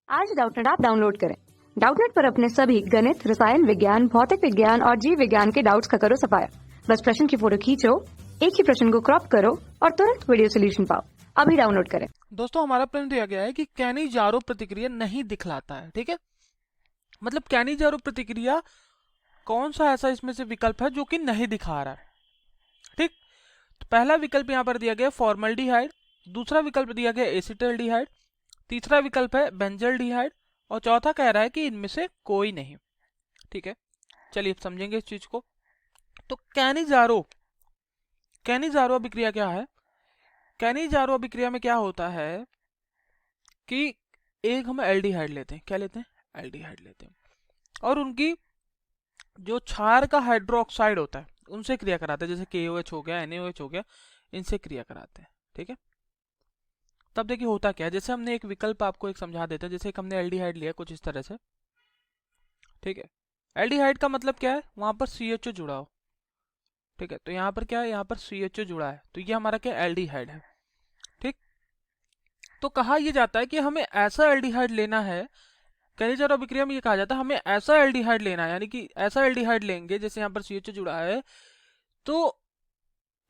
आज Doubtnut app download करें। Doubtnut पर अपने सभी गणित, रसायन विज्ञान, भौतिक विज्ञान और जीव विज्ञान के डाउट्स का करो सफाया। बस प्रश्न की फोटो खींचो, एक ही प्रश्न को क्रॉप करो और तुरंत वीडियो सोल्यूशन पाओ। अभी डाउनलोड करें। दोस्तों हमारा प्रश्न दिया गया है कि कैनिजारो प्रतिक्रिया नहीं दिखलाता है। ठीक है, मतलब कैनिजारो प्रतिक्रिया कौन सा ऐसा इसमें से विकल्प है जो कि नहीं दिखा रहा है। ठीक, तो पहला विकल्प यहाँ पर दिया गया फॉर्मल्डिहाइड, दूसरा विकल्प दिया गया एसिटल्डिहाइड, तीसरा विकल्प है बेंजल्डिहाइड और चौथा कह रहा है कि इनमें से कोई नहीं। ठीक है, चलिए समझेंगे इस चीज को। तो कैनिजारो कैनिजारो अभिक्रिया क्या है? कैनिजारो अभिक्रिया में क्या होता है कि एक हम एल्डिहाइड लेते हैं। क्या लेते हैं? एल्डिहाइड लेते हैं और उनकी जो क्षार का हाइड्रोक्साइड होता है उनसे क्रिया कराते हैं, जैसे KOH हो गया, NaOH हो गया, इनसे क्रिया कराते हैं। ठीक है, तब देखिए होता क्या है। जैसे हमने एक विकल्प आपको एक समझा देते हैं, जैसे एक हमने एल्डिहाइड लिया कुछ इस तरह से। ठीक है, एल्डिहाइड का मतलब क्या है? वहां पर CHO जुड़ा हो। ठीक है, तो यहाँ पर क्या है? यहाँ पर CHO जुड़ा है, तो ये हमारा क्या एल्डिहाइड है। ठीक, तो कहा यह जाता है कि हमें ऐसा एल्डिहाइड लेना है, कैनिजारो अभिक्रिया में ये कहा जाता है हमें ऐसा एल्डिहाइड लेना है, यानी कि ऐसा एल्डिहाइड लेंगे जैसे यहाँ पर CHO जुड़ा है, तो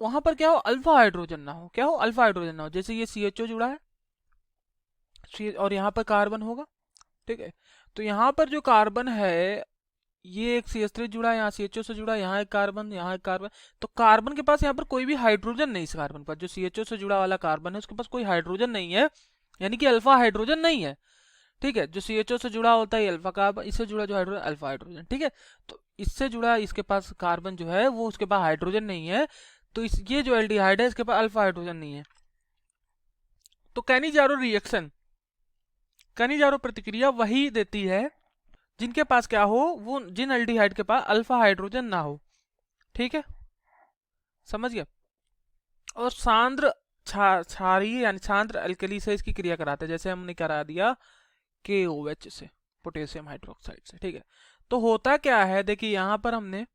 वहां पर क्या हो? अल्फा हाइड्रोजन ना हो। क्या हो? अल्फा हाइड्रोजन ना हो। जैसे ये CHO जुड़ा है और यहाँ पर कार्बन होगा। ठीक है, तो यहाँ पर जो कार्बन है, ये एक CH3 जुड़ा है, यहाँ CHO से जुड़ा है, यहाँ एक कार्बन, यहाँ एक कार्बन। तो कार्बन के पास यहाँ पर कोई भी हाइड्रोजन नहीं। इस कार्बन पर जो CHO से जुड़ा वाला कार्बन है उसके पास कोई हाइड्रोजन नहीं है, यानी कि अल्फा हाइड्रोजन नहीं है। ठीक है, जो CHO से जुड़ा होता है अल्फा कार्बन, इससे जुड़ा जो हाइड्रोजन अल्फा हाइड्रोजन। ठीक है, तो इससे जुड़ा इसके पास कार्बन जो है वो उसके पास हाइड्रोजन नहीं है, तो ये जो एल्डिहाइड है इसके पास अल्फा हाइड्रोजन नहीं है। तो कैनिजारो प्रतिक्रिया वही देती है जिनके पास क्या हो, वो जिन एल्डिहाइड के पास अल्फा हाइड्रोजन ना हो। ठीक है, समझ गया। और सांद्र क्षारीय यानी सांद्र अल्कली से इसकी क्रिया कराते हैं, जैसे हमने करा दिया KOH से, पोटेशियम हाइड्रोक्साइड से। ठीक है, तो होता क्या है, देखिए यहां पर हमने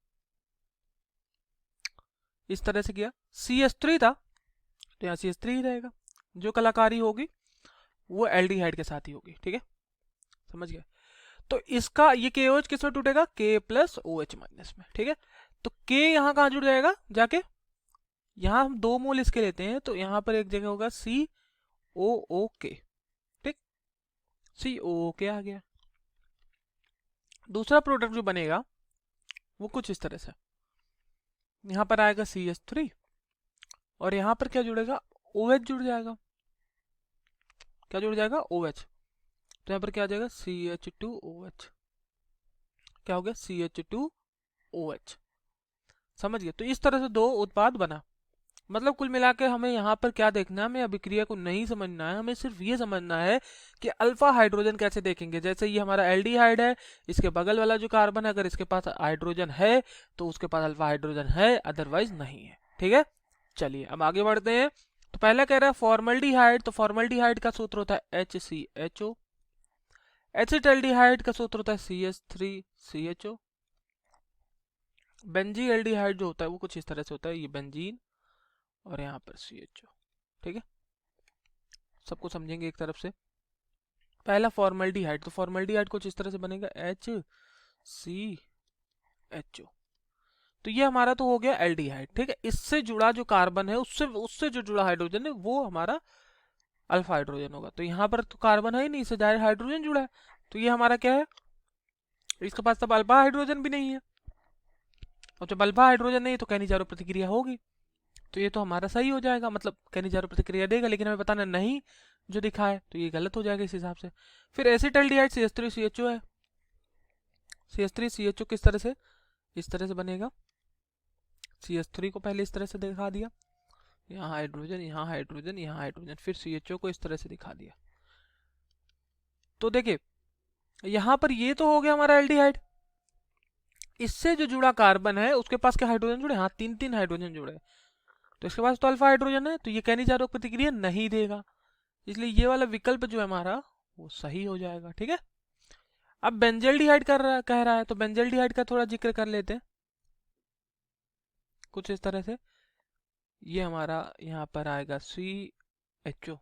इस तरह से किया, CH3 था तो यहाँ CH3 ही रहेगा, जो कलाकारी होगी वो एल्डिहाइड के साथ ही होगी। ठीक है, समझ गया। तो इसका ये KOH किस में टूटेगा? K प्लस OH माइनस में। ठीक है, तो K यहाँ कहाँ जुड़ जाएगा जाके? यहाँ हम 2 मोल इसके लेते हैं, तो यहाँ पर एक जगह होगा COOK। ठीक, COOK आ गया। दूसरा प्रोडक्ट जो बनेगा वो कुछ इस तरह से, यहाँ पर आएगा CH3 और यहाँ पर क्या जुड़ेगा? OH जुड़ जाएगा। क्या जुड़ जाएगा? OH। तो यहाँ पर क्या आ जाएगा? CH2OH। क्या हो गया? CH2OH। समझ गए? तो इस तरह से 2 उत्पाद बना। मतलब कुल मिला के हमें यहाँ पर क्या देखना है? हमें अभिक्रिया को नहीं समझना है, हमें सिर्फ ये समझना है कि अल्फा हाइड्रोजन कैसे देखेंगे। जैसे ये हमारा एल्डिहाइड है, इसके बगल वाला जो कार्बन है अगर इसके पास हाइड्रोजन है तो उसके पास अल्फा हाइड्रोजन है, अदरवाइज नहीं है। ठीक है, चलिए अब आगे बढ़ते हैं। तो पहला कह रहा है फॉर्मल्डिहाइड, तो फॉर्मल्डिहाइड का सूत्र होता है HCHO। एसिटल्डिहाइड का सूत्र होता है CH3CHO। बेंजी एल्डिहाइड जो होता है वो कुछ इस तरह से होता है, ये बेंजीन और यहाँ पर CHO। ठीक है, सबको समझेंगे एक तरफ से। पहला फॉर्मल्डिहाइड, तो फॉर्मल्डिहाइड कुछ इस तरह से बनेगा HCHO। तो ये हमारा तो हो गया एल्डिहाइड। ठीक है, इससे जुड़ा जो कार्बन है उससे उससे जो जुड़ा हाइड्रोजन है वो हमारा अल्फा हाइड्रोजन होगा। तो यहाँ पर तो कार्बन है ही नहीं, इससे डायरेक्ट हाइड्रोजन जुड़ा है, तो ये हमारा क्या है? इसके पास तब अल्फा हाइड्रोजन भी नहीं है, और जब अल्फा हाइड्रोजन नहीं तो कैनिजारो प्रतिक्रिया होगी, तो ये तो हमारा सही हो जाएगा, मतलब कैनिजारो प्रतिक्रिया देगा, लेकिन हमें बताना नहीं जो दिखा है, तो ये गलत हो जाएगा इस हिसाब से। फिर एसिटल्डिहाइड CH3CHO है, CH3CHO किस तरह से? इस तरह से बनेगा। CH3 को पहले इस तरह से दिखा दिया, यहाँ हाइड्रोजन, यहाँ हाइड्रोजन, यहाँ हाइड्रोजन, फिर CHO को इस तरह से दिखा दिया। तो देखिए यहाँ पर ये तो हो गया हमारा एल्डिहाइड, इससे जो जुड़ा कार्बन है उसके पास क्या हाइड्रोजन जुड़े? हाँ, 3 हाइड्रोजन जुड़े, तो इसके पास तो अल्फा हाइड्रोजन है, तो ये कैनिजारो प्रतिक्रिया नहीं देगा, इसलिए ये वाला विकल्प जो है हमारा वो सही हो जाएगा। ठीक है, अब बेंजल्डिहाइड कह रहा है, तो बेंजल्डिहाइड का थोड़ा जिक्र कर लेते हैं कुछ इस तरह से। ये हमारा यहाँ पर आएगा CHO।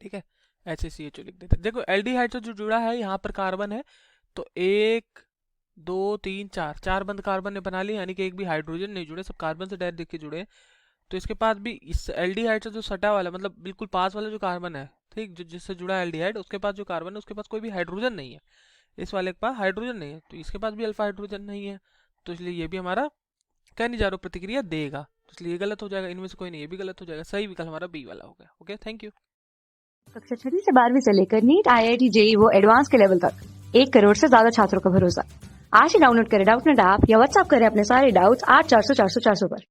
ठीक है, HACHO लिख देते हैं। देखो एल्डिहाइड से जो जुड़ा है यहाँ पर कार्बन है, तो 1 2 3 4 4 बंद कार्बन ने बना ली, यानी कि एक भी हाइड्रोजन नहीं जुड़े, सब कार्बन से डायरेक्ट देख के जुड़े हैं। तो इसके पास भी इस एल्डिहाइड से जो सटा वाला, मतलब बिल्कुल पास वाला जो कार्बन है, ठीक, जो जिससे जुड़ा है एल्डिहाइड, उसके पास जो कार्बन है उसके पास कोई भी हाइड्रोजन नहीं है, इस वाले के पास हाइड्रोजन नहीं है, तो इसके पास भी अल्फा हाइड्रोजन नहीं है, तो इसलिए ये भी हमारा कैनिजारो प्रतिक्रिया देगा, तो इसलिए ये गलत हो जाएगा, इनमें से कोई नहीं, ये भी गलत हो जाएगा। सही विकल्प हमारा बी वाला हो गया। Okay, thank you. कक्षा 6 से 12वीं से लेकर नीट, IIT, JEE वो एडवांस के लेवल तक 1 करोड़ से ज्यादा छात्रों का भरोसा। आज ही डाउनलोड करें डाउटनेट ऐप या व्हाट्सएप करें अपने सारे डाउट्स 8400 400 400 पर।